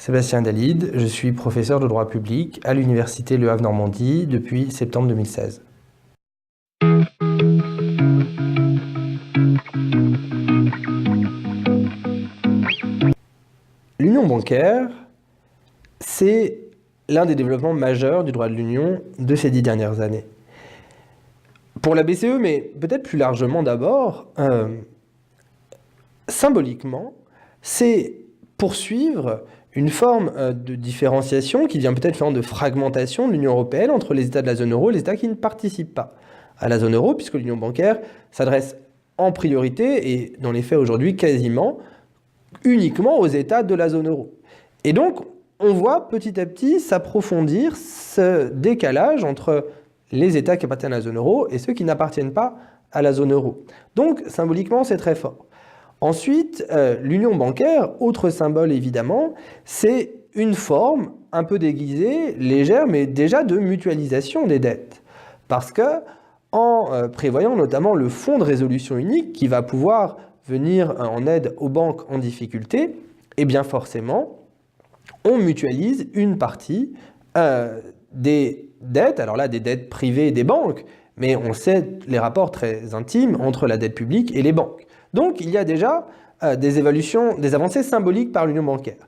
Sébastien Dalide, je suis professeur de droit public à l'université Le Havre-Normandie depuis septembre 2016. L'union bancaire, c'est l'un des développements majeurs du droit de l'Union de ces 10 dernières années. Pour la BCE, mais peut-être plus largement d'abord, symboliquement, c'est poursuivre une forme de différenciation qui vient peut-être faire de fragmentation de l'Union européenne entre les États de la zone euro et les États qui ne participent pas à la zone euro, puisque l'Union bancaire s'adresse en priorité, et dans les faits aujourd'hui quasiment, uniquement aux États de la zone euro. Et donc, on voit petit à petit s'approfondir ce décalage entre les États qui appartiennent à la zone euro et ceux qui n'appartiennent pas à la zone euro. Donc, symboliquement, c'est très fort. Ensuite, l'union bancaire, autre symbole évidemment, c'est une forme un peu déguisée, légère, mais déjà de mutualisation des dettes. Parce que, en prévoyant notamment le fonds de résolution unique qui va pouvoir venir en aide aux banques en difficulté, eh bien forcément, on mutualise une partie des dettes, alors là des dettes privées des banques, mais on sait les rapports très intimes entre la dette publique et les banques. Donc il y a déjà des avancées symboliques par l'union bancaire.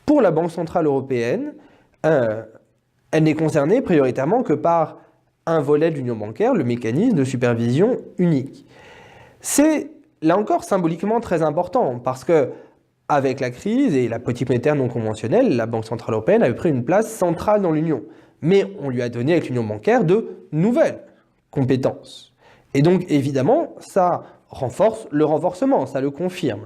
Pour la Banque centrale européenne, elle n'est concernée prioritairement que par un volet de l'union bancaire, le mécanisme de supervision unique. C'est là encore symboliquement très important parce que avec la crise et la politique monétaire non conventionnelle, la Banque centrale européenne avait pris une place centrale dans l'Union. Mais on lui a donné avec l'union bancaire de nouvelles compétences. Et donc évidemment, ça renforce le renforcement, ça le confirme.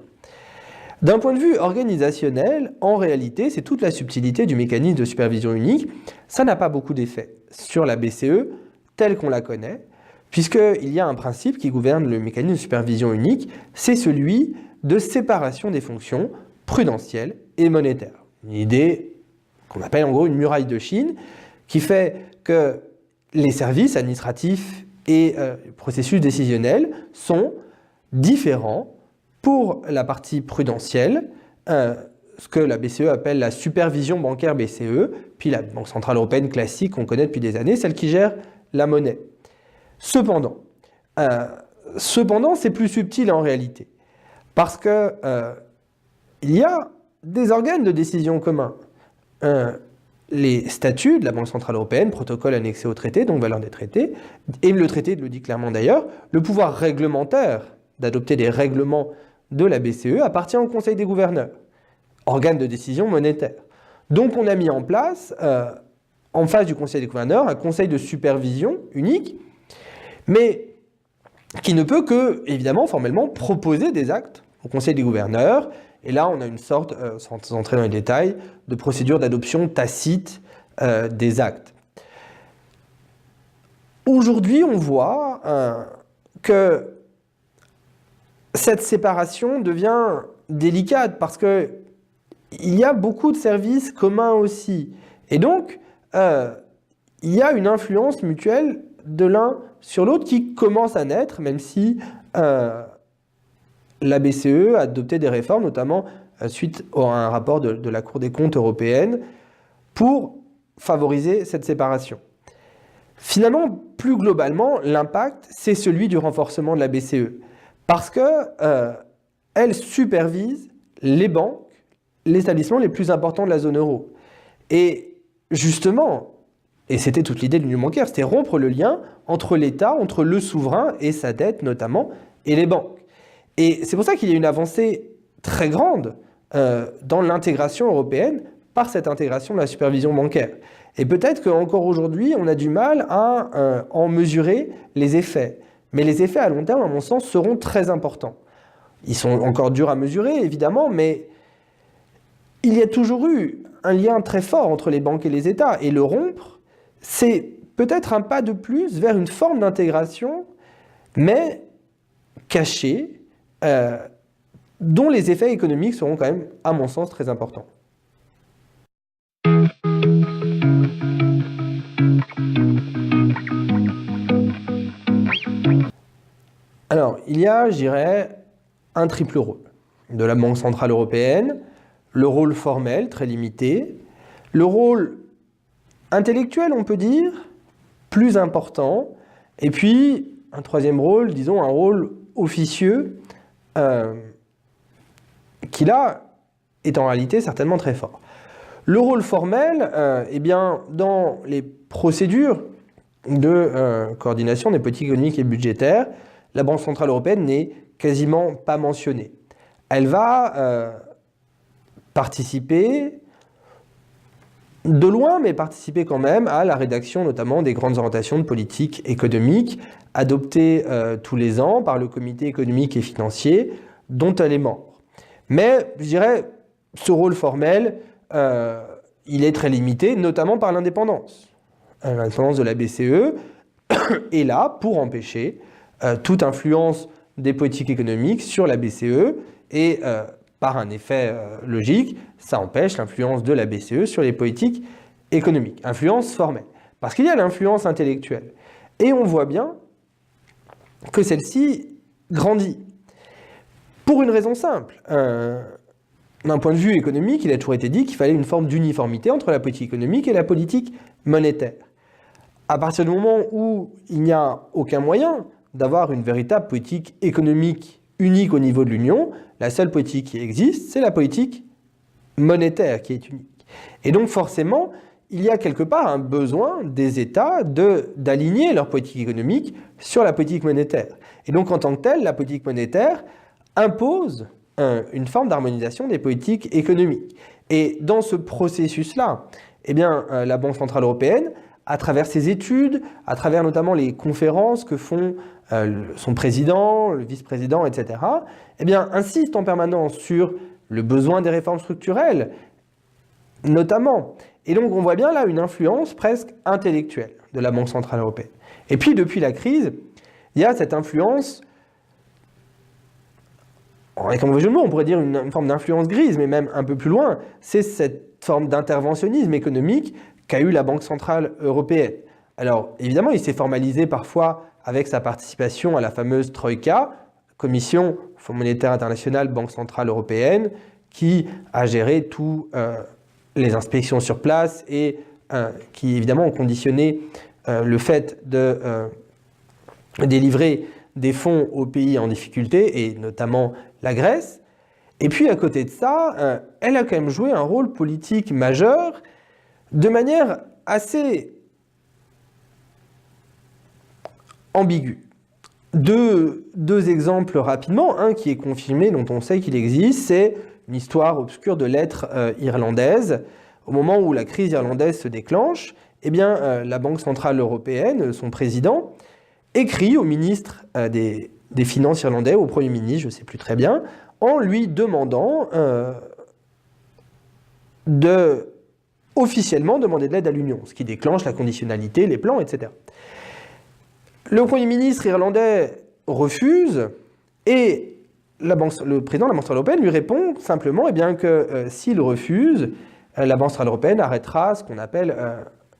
D'un point de vue organisationnel, en réalité, c'est toute la subtilité du mécanisme de supervision unique. Ça n'a pas beaucoup d'effet sur la BCE telle qu'on la connaît, puisqu'il y a un principe qui gouverne le mécanisme de supervision unique, c'est celui de séparation des fonctions prudentielles et monétaires. Une idée qu'on appelle en gros une muraille de Chine, qui fait que les services administratifs et processus décisionnels sont différents pour la partie prudentielle, ce que la BCE appelle la supervision bancaire BCE, puis la Banque centrale européenne classique qu'on connaît depuis des années, celle qui gère la monnaie. Cependant, c'est plus subtil en réalité, parce que il y a des organes de décision communs. Les statuts de la Banque centrale européenne, protocole annexé au traité, donc valeur des traités, et le traité le dit clairement d'ailleurs, le pouvoir réglementaire d'adopter des règlements de la BCE appartient au Conseil des gouverneurs, organe de décision monétaire. Donc on a mis en place, en face du Conseil des gouverneurs, un conseil de supervision unique, mais qui ne peut que, évidemment, formellement, proposer des actes au Conseil des gouverneurs. Et là, on a une sorte, sans entrer dans les détails, de procédure d'adoption tacite des actes. Aujourd'hui, on voit que cette séparation devient délicate parce qu'il y a beaucoup de services communs aussi. Et donc, il y a une influence mutuelle de l'un sur l'autre qui commence à naître, même si la BCE a adopté des réformes, notamment suite à un rapport de la Cour des comptes européenne, pour favoriser cette séparation. Finalement, plus globalement, l'impact, c'est celui du renforcement de la BCE, parce qu'elle supervise les banques, les établissements les plus importants de la zone euro. Et justement, et c'était toute l'idée de l'union bancaire, c'était rompre le lien entre l'État, entre le souverain et sa dette notamment, et les banques. Et c'est pour ça qu'il y a une avancée très grande dans l'intégration européenne par cette intégration de la supervision bancaire. Et peut-être qu'encore aujourd'hui, on a du mal à en mesurer les effets. Mais les effets à long terme, à mon sens, seront très importants. Ils sont encore durs à mesurer, évidemment, mais il y a toujours eu un lien très fort entre les banques et les États. Et le rompre, c'est peut-être un pas de plus vers une forme d'intégration, mais cachée, dont les effets économiques seront quand même, à mon sens, très importants. Alors, il y a, je dirais, un triple rôle de la Banque centrale européenne. le rôle formel, très limité, le rôle intellectuel, on peut dire, plus important, et puis un troisième rôle, disons un rôle officieux, qui là est en réalité certainement très fort. Le rôle formel, eh bien, dans les procédures de coordination des politiques économiques et budgétaires, la Banque Centrale Européenne n'est quasiment pas mentionnée. Elle va participer de loin, mais participer quand même à la rédaction notamment des grandes orientations de politique économique adoptées tous les ans par le Comité économique et financier dont elle est membre. Mais, je dirais, ce rôle formel, il est très limité, notamment par l'indépendance. L'indépendance de la BCE est là pour empêcher toute influence des politiques économiques sur la BCE et par un effet logique, ça empêche l'influence de la BCE sur les politiques économiques. Influence formelle. Parce qu'il y a l'influence intellectuelle. Et on voit bien que celle-ci grandit. Pour une raison simple. D'un point de vue économique, il a toujours été dit qu'il fallait une forme d'uniformité entre la politique économique et la politique monétaire. À partir du moment où il n'y a aucun moyen d'avoir une véritable politique économique unique au niveau de l'Union, la seule politique qui existe, c'est la politique monétaire qui est unique. Et donc forcément, il y a quelque part un besoin des États d'aligner leur politique économique sur la politique monétaire. Et donc en tant que telle, la politique monétaire impose une forme d'harmonisation des politiques économiques. Et dans ce processus-là, eh bien, la Banque Centrale Européenne, à travers ses études, à travers notamment les conférences que font son président, le vice-président, etc., eh bien, insiste en permanence sur le besoin des réformes structurelles, notamment. Et donc, on voit bien là une influence presque intellectuelle de la Banque Centrale Européenne. Et puis, depuis la crise, il y a cette influence, avec un mauvais jeu de mots, on pourrait dire une forme d'influence grise, mais même un peu plus loin, c'est cette forme d'interventionnisme économique qu'a eu la Banque Centrale Européenne. Alors, évidemment, il s'est formalisé parfois avec sa participation à la fameuse Troïka, Commission, Fonds monétaire international, Banque Centrale Européenne, qui a géré tous les inspections sur place et qui, évidemment, ont conditionné le fait de délivrer des fonds aux pays en difficulté, et notamment la Grèce. Et puis, à côté de ça, elle a quand même joué un rôle politique majeur de manière assez ambiguë. Deux exemples rapidement. Un qui est confirmé, dont on sait qu'il existe, c'est une histoire obscure de lettres irlandaises. Au moment où la crise irlandaise se déclenche, eh bien, la Banque Centrale Européenne, son président, écrit au ministre des Finances irlandais, au Premier ministre, je ne sais plus très bien, en lui demandant officiellement demander de l'aide à l'Union, ce qui déclenche la conditionnalité, les plans, etc. Le Premier ministre irlandais refuse et le président de la Banque Centrale Européenne lui répond simplement eh bien, que s'il refuse, la Banque Centrale Européenne arrêtera ce qu'on appelle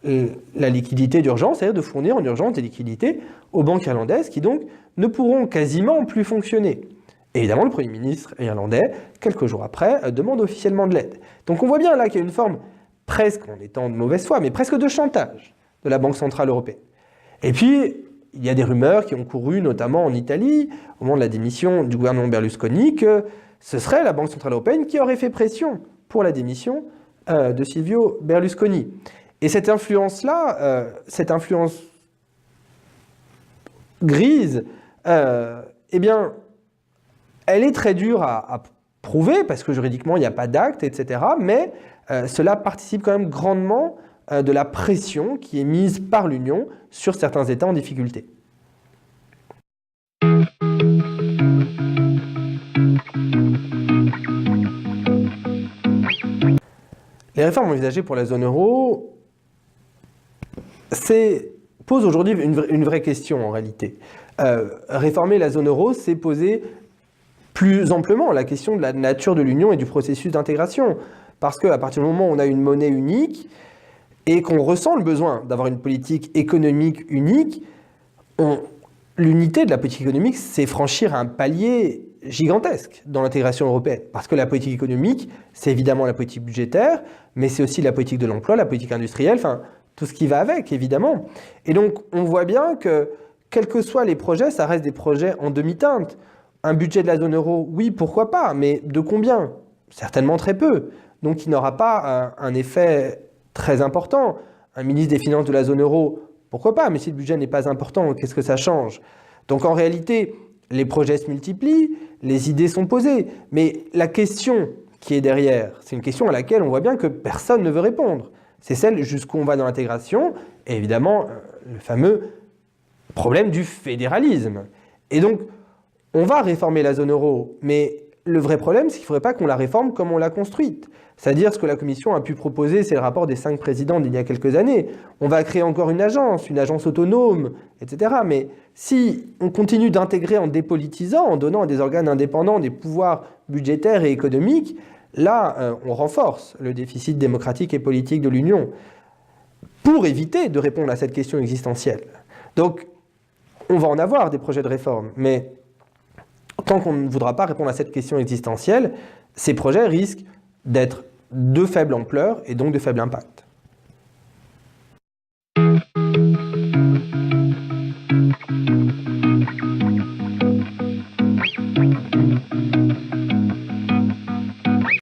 la liquidité d'urgence, c'est-à-dire de fournir en urgence des liquidités aux banques irlandaises qui donc ne pourront quasiment plus fonctionner. Et évidemment, le Premier ministre irlandais, quelques jours après, demande officiellement de l'aide. Donc on voit bien là qu'il y a une forme presque, en étant de mauvaise foi, mais presque de chantage de la Banque Centrale Européenne. Et puis, il y a des rumeurs qui ont couru, notamment en Italie, au moment de la démission du gouvernement Berlusconi, que ce serait la Banque Centrale Européenne qui aurait fait pression pour la démission de Silvio Berlusconi. Et cette influence-là, cette influence grise, eh bien, elle est très dure à prouver, parce que juridiquement, il n'y a pas d'acte, etc. Mais cela participe quand même grandement de la pression qui est mise par l'Union sur certains États en difficulté. Les réformes envisagées pour la zone euro posent aujourd'hui une vraie question en réalité. Réformer la zone euro, c'est poser plus amplement la question de la nature de l'Union et du processus d'intégration. Parce qu'à partir du moment où on a une monnaie unique et qu'on ressent le besoin d'avoir une politique économique unique, l'unité de la politique économique, c'est franchir un palier gigantesque dans l'intégration européenne. Parce que la politique économique, c'est évidemment la politique budgétaire, mais c'est aussi la politique de l'emploi, la politique industrielle, enfin, tout ce qui va avec, évidemment. Et donc, on voit bien que, quels que soient les projets, ça reste des projets en demi-teinte. Un budget de la zone euro, oui, pourquoi pas, mais de combien? Certainement très peu. Donc, il n'aura pas un effet très important. Un ministre des Finances de la zone euro, pourquoi pas? Mais si le budget n'est pas important, qu'est-ce que ça change? Donc, en réalité, les projets se multiplient, les idées sont posées. Mais la question qui est derrière, c'est une question à laquelle on voit bien que personne ne veut répondre. C'est celle jusqu'où on va dans l'intégration, et évidemment, le fameux problème du fédéralisme. Et donc, on va réformer la zone euro, mais le vrai problème, c'est qu'il ne faudrait pas qu'on la réforme comme on l'a construite. C'est-à-dire ce que la Commission a pu proposer, c'est le rapport des 5 présidents d'il y a quelques années. On va créer encore une agence autonome, etc. Mais si on continue d'intégrer en dépolitisant, en donnant à des organes indépendants des pouvoirs budgétaires et économiques, là, on renforce le déficit démocratique et politique de l'Union pour éviter de répondre à cette question existentielle. Donc, on va en avoir des projets de réforme, mais tant qu'on ne voudra pas répondre à cette question existentielle, ces projets risquent d'être de faible ampleur et donc de faible impact.